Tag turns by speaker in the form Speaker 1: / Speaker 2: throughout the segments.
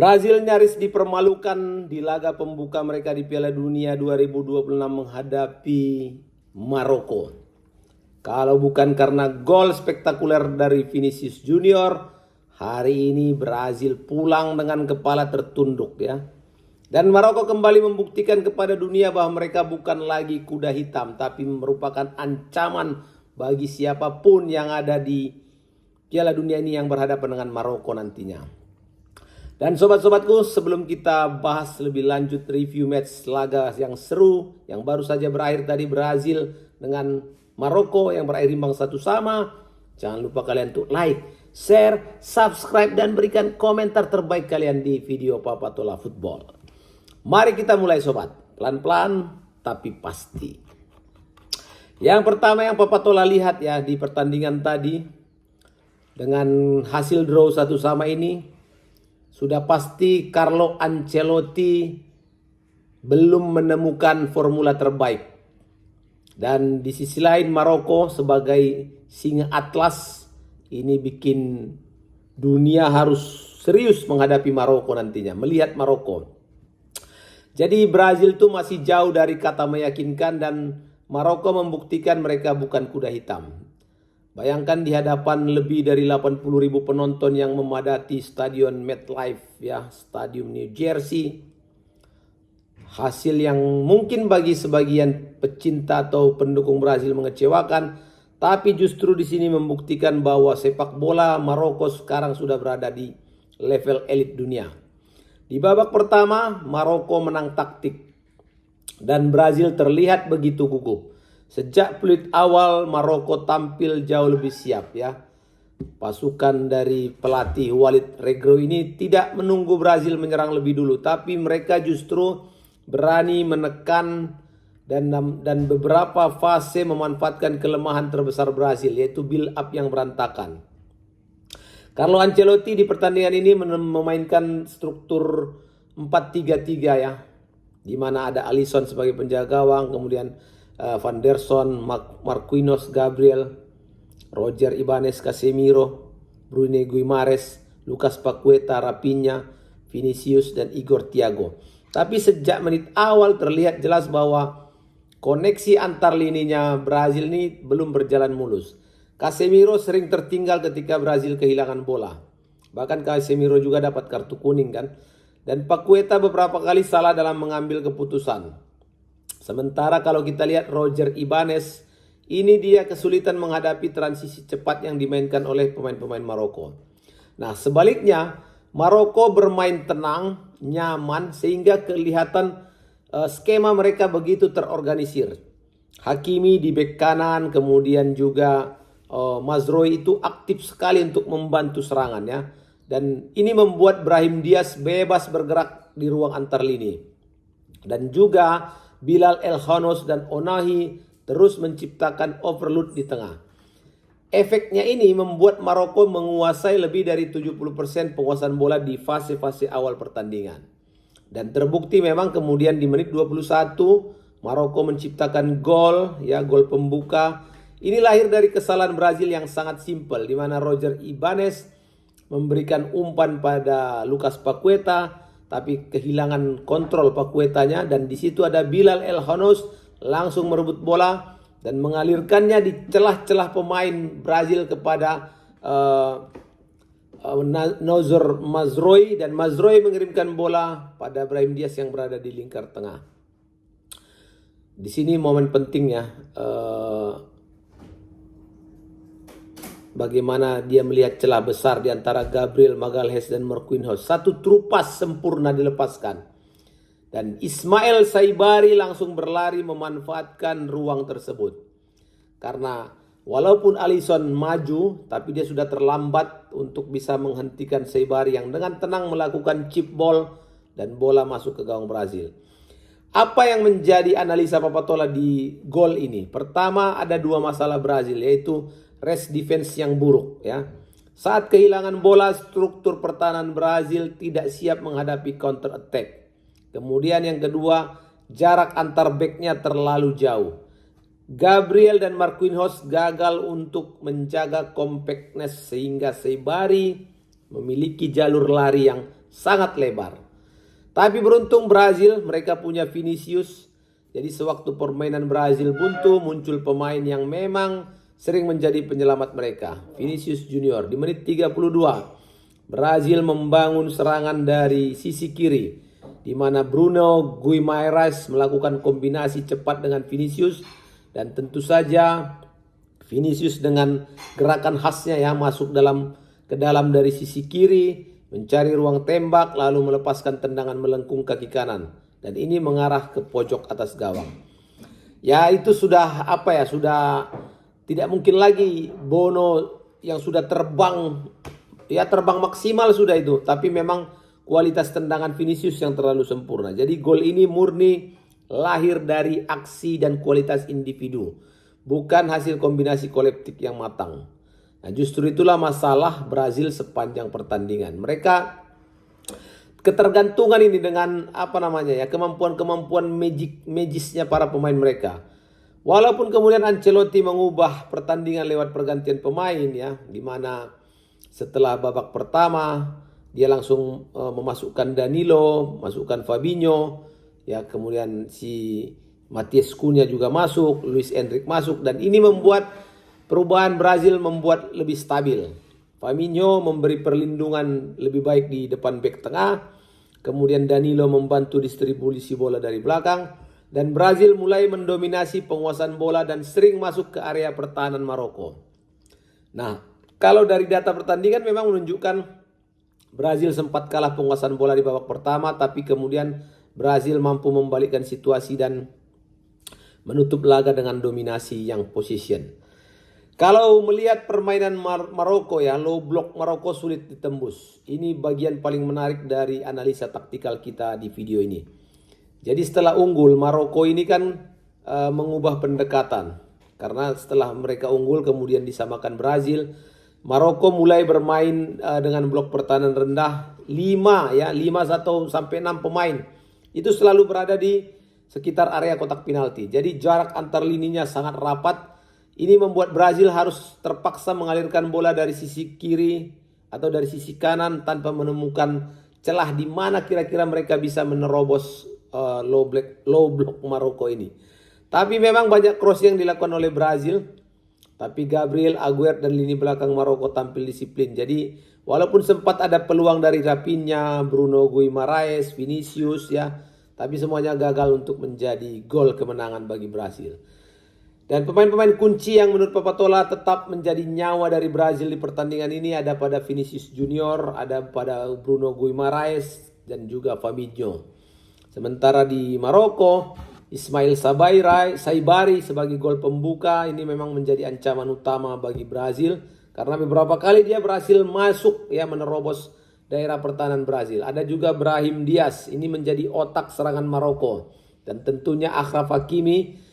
Speaker 1: Brazil nyaris dipermalukan di laga pembuka mereka di Piala Dunia 2026 menghadapi Maroko. Kalau bukan karena gol spektakuler dari Vinicius Junior, hari ini Brazil pulang dengan kepala tertunduk ya. Dan Maroko kembali membuktikan kepada dunia bahwa mereka bukan lagi kuda hitam, tapi merupakan ancaman bagi siapapun yang ada di Piala Dunia ini yang berhadapan dengan Maroko nantinya. Dan sobat-sobatku, sebelum kita bahas lebih lanjut review match laga yang seru yang baru saja berakhir tadi, Brazil dengan Maroko yang berakhir imbang 1-1, jangan lupa kalian untuk like, share, subscribe, dan berikan komentar terbaik kalian di video Papa Tola Football. Mari kita mulai sobat, pelan-pelan tapi pasti. Yang pertama yang Papa Tola lihat ya di pertandingan tadi, dengan hasil draw 1-1 ini, sudah pasti Carlo Ancelotti belum menemukan formula terbaik. Dan di sisi lain Maroko sebagai singa atlas ini bikin dunia harus serius menghadapi Maroko nantinya, melihat Maroko. Jadi Brazil tuh masih jauh dari kata meyakinkan dan Maroko membuktikan mereka bukan kuda hitam. Bayangkan di hadapan lebih dari 80.000 penonton yang memadati Stadion MetLife ya, Stadium New Jersey. Hasil yang mungkin bagi sebagian pecinta atau pendukung Brazil mengecewakan, tapi justru di sini membuktikan bahwa sepak bola Maroko sekarang sudah berada di level elit dunia. Di babak pertama Maroko menang taktik dan Brazil terlihat begitu gugup. Sejak peluit awal Maroko tampil jauh lebih siap ya. Pasukan dari pelatih Walid Regragui ini tidak menunggu Brazil menyerang lebih dulu, tapi mereka justru berani menekan dan beberapa fase memanfaatkan kelemahan terbesar Brazil, yaitu build up yang berantakan. Carlo Ancelotti di pertandingan ini memainkan struktur 4-3-3 ya, di mana ada Alisson sebagai penjaga gawang, kemudian Van der Son, Marquinhos, Gabriel, Roger Ibanez, Casemiro, Bruno Guimaraes, Lucas Paqueta, Rafinha, Vinicius, dan Igor Thiago. Tapi sejak menit awal terlihat jelas bahwa koneksi antar lininya Brazil ini belum berjalan mulus. Casemiro sering tertinggal ketika Brazil kehilangan bola. Bahkan Casemiro juga dapat kartu kuning kan. Dan Paqueta beberapa kali salah dalam mengambil keputusan. Sementara kalau kita lihat Roger Ibanez, ini dia kesulitan menghadapi transisi cepat yang dimainkan oleh pemain-pemain Maroko. Nah sebaliknya, Maroko bermain tenang, nyaman, sehingga kelihatan skema mereka begitu terorganisir. Hakimi di bek kanan, kemudian juga Mazraoui itu aktif sekali untuk membantu serangan ya. Dan ini membuat Brahim Diaz bebas bergerak di ruang antar lini. Dan juga Bilal Elkhonos dan Onahi terus menciptakan overload di tengah. Efeknya ini membuat Maroko menguasai lebih dari 70% penguasaan bola di fase-fase awal pertandingan. Dan terbukti memang kemudian di menit 21 Maroko menciptakan gol pembuka. Ini lahir dari kesalahan Brazil yang sangat simpel, di mana Roger Ibanez memberikan umpan pada Lucas Paqueta, tapi kehilangan kontrol Paquetanya, dan di situ ada Bilal Elkhonos langsung merebut bola dan mengalirkannya di celah-celah pemain Brazil kepada Nozor Mazraoui, dan Mazraoui mengirimkan bola pada Brahim Diaz yang berada di lingkar tengah. Di sini momen pentingnya bagaimana dia melihat celah besar di antara Gabriel Magalhaes dan Marquinhos. Satu trupas sempurna dilepaskan. Dan Ismail Saibari langsung berlari memanfaatkan ruang tersebut. Karena walaupun Alisson maju, tapi dia sudah terlambat untuk bisa menghentikan Saibari yang dengan tenang melakukan chip ball dan bola masuk ke gawang Brazil. Apa yang menjadi analisa Papa Tola di gol ini? Pertama, ada dua masalah Brazil, yaitu rest defense yang buruk ya. Saat kehilangan bola, struktur pertahanan Brazil tidak siap menghadapi counter attack. Kemudian yang kedua, jarak antar backnya terlalu jauh. Gabriel dan Marquinhos gagal untuk menjaga compactness sehingga Saibari memiliki jalur lari yang sangat lebar. Tapi beruntung Brazil, mereka punya Vinicius. Jadi sewaktu permainan Brazil buntu, muncul pemain yang memang sering menjadi penyelamat mereka. Vinicius Junior di menit 32. Brazil membangun serangan dari sisi kiri, di mana Bruno Guimarães melakukan kombinasi cepat dengan Vinicius. Dan tentu saja Vinicius dengan gerakan khasnya ya, masuk ke dalam dari sisi kiri, mencari ruang tembak, lalu melepaskan tendangan melengkung kaki kanan. Dan ini mengarah ke pojok atas gawang. Ya itu sudah sudah tidak mungkin lagi Bono yang sudah terbang maksimal sudah itu. Tapi memang kualitas tendangan Vinicius yang terlalu sempurna. Jadi gol ini murni lahir dari aksi dan kualitas individu. Bukan hasil kombinasi kolektif yang matang. Nah justru itulah masalah Brazil sepanjang pertandingan. Mereka ketergantungan ini dengan kemampuan magisnya para pemain mereka. Walaupun kemudian Ancelotti mengubah pertandingan lewat pergantian pemain ya, di mana setelah babak pertama dia langsung memasukkan Danilo, masukkan Fabinho, ya kemudian si Matheus Cunha juga masuk, Luis Enrique masuk, dan ini membuat perubahan Brazil membuat lebih stabil. Fabinho memberi perlindungan lebih baik di depan bek tengah. Kemudian Danilo membantu distribusi bola dari belakang. Dan Brazil mulai mendominasi penguasaan bola dan sering masuk ke area pertahanan Maroko. Nah, kalau dari data pertandingan memang menunjukkan Brazil sempat kalah penguasaan bola di babak pertama. Tapi kemudian Brazil mampu membalikkan situasi dan menutup laga dengan dominasi yang possession. Kalau melihat permainan Maroko ya, low block Maroko sulit ditembus. Ini bagian paling menarik dari analisa taktikal kita di video ini. Jadi setelah unggul, Maroko ini kan mengubah pendekatan. Karena setelah mereka unggul kemudian disamakan Brazil, Maroko mulai bermain dengan blok pertahanan rendah 5 sampai 6 pemain. Itu selalu berada di sekitar area kotak penalti. Jadi jarak antar lininya sangat rapat. Ini membuat Brazil harus terpaksa mengalirkan bola dari sisi kiri atau dari sisi kanan tanpa menemukan celah di mana kira-kira mereka bisa menerobos low block Maroko ini. Tapi memang banyak cross yang dilakukan oleh Brazil. Tapi Gabriel, Agüero dan lini belakang Maroko tampil disiplin. Jadi walaupun sempat ada peluang dari Rafinha, Bruno Guimarães, Vinicius ya, tapi semuanya gagal untuk menjadi gol kemenangan bagi Brazil. Dan pemain-pemain kunci yang menurut Papatola tetap menjadi nyawa dari Brazil di pertandingan ini ada pada Vinicius Junior, ada pada Bruno Guimarães dan juga Fabinho. Sementara di Maroko, Ismail Saibari sebagai gol pembuka ini memang menjadi ancaman utama bagi Brazil karena beberapa kali dia berhasil masuk ya menerobos daerah pertahanan Brazil. Ada juga Brahim Diaz, ini menjadi otak serangan Maroko. Dan tentunya Achraf Hakimi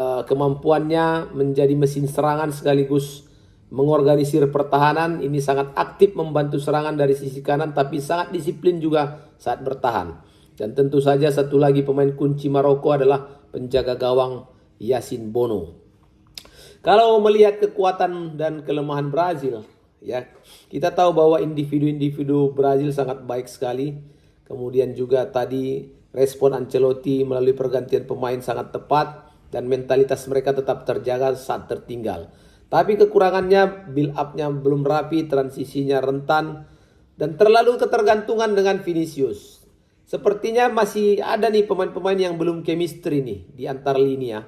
Speaker 1: kemampuannya menjadi mesin serangan sekaligus mengorganisir pertahanan. Ini sangat aktif membantu serangan dari sisi kanan tapi sangat disiplin juga saat bertahan. Dan tentu saja satu lagi pemain kunci Maroko adalah penjaga gawang Yassine Bono. Kalau melihat kekuatan dan kelemahan Brazil, ya kita tahu bahwa individu-individu Brazil sangat baik sekali. Kemudian juga tadi respon Ancelotti melalui pergantian pemain sangat tepat. Dan mentalitas mereka tetap terjaga saat tertinggal. Tapi kekurangannya build up-nya belum rapi, transisinya rentan. Dan terlalu ketergantungan dengan Vinicius. Sepertinya masih ada nih pemain-pemain yang belum chemistry nih di antar lini ya.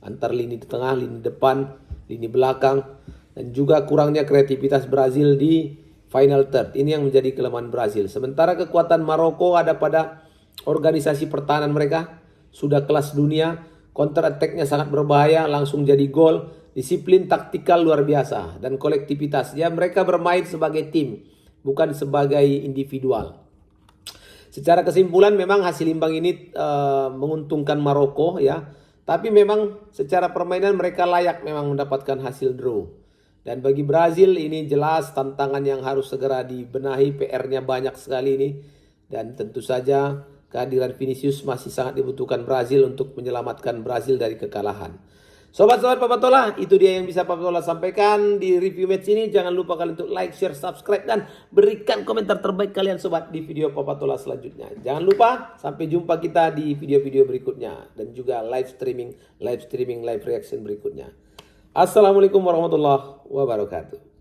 Speaker 1: Antar lini di tengah, lini depan, lini belakang. Dan juga kurangnya kreativitas Brazil di final third. Ini yang menjadi kelemahan Brazil. Sementara kekuatan Maroko ada pada organisasi pertahanan mereka. Sudah kelas dunia. Counter attack-nya sangat berbahaya, langsung jadi gol. Disiplin taktikal luar biasa. Dan kolektivitas. Ya mereka bermain sebagai tim. Bukan sebagai individual. Secara kesimpulan memang hasil imbang ini menguntungkan Maroko ya. Tapi memang secara permainan mereka layak memang mendapatkan hasil draw. Dan bagi Brazil ini jelas tantangan yang harus segera dibenahi. PR-nya banyak sekali ini. Dan tentu saja kehadiran Vinicius masih sangat dibutuhkan Brazil untuk menyelamatkan Brazil dari kekalahan. Sobat-sobat Papatola, itu dia yang bisa Papatola sampaikan di review match ini. Jangan lupa kalian untuk like, share, subscribe, dan berikan komentar terbaik kalian sobat di video Papatola selanjutnya. Jangan lupa, sampai jumpa kita di video-video berikutnya. Dan juga live streaming, live reaction berikutnya. Assalamualaikum warahmatullahi wabarakatuh.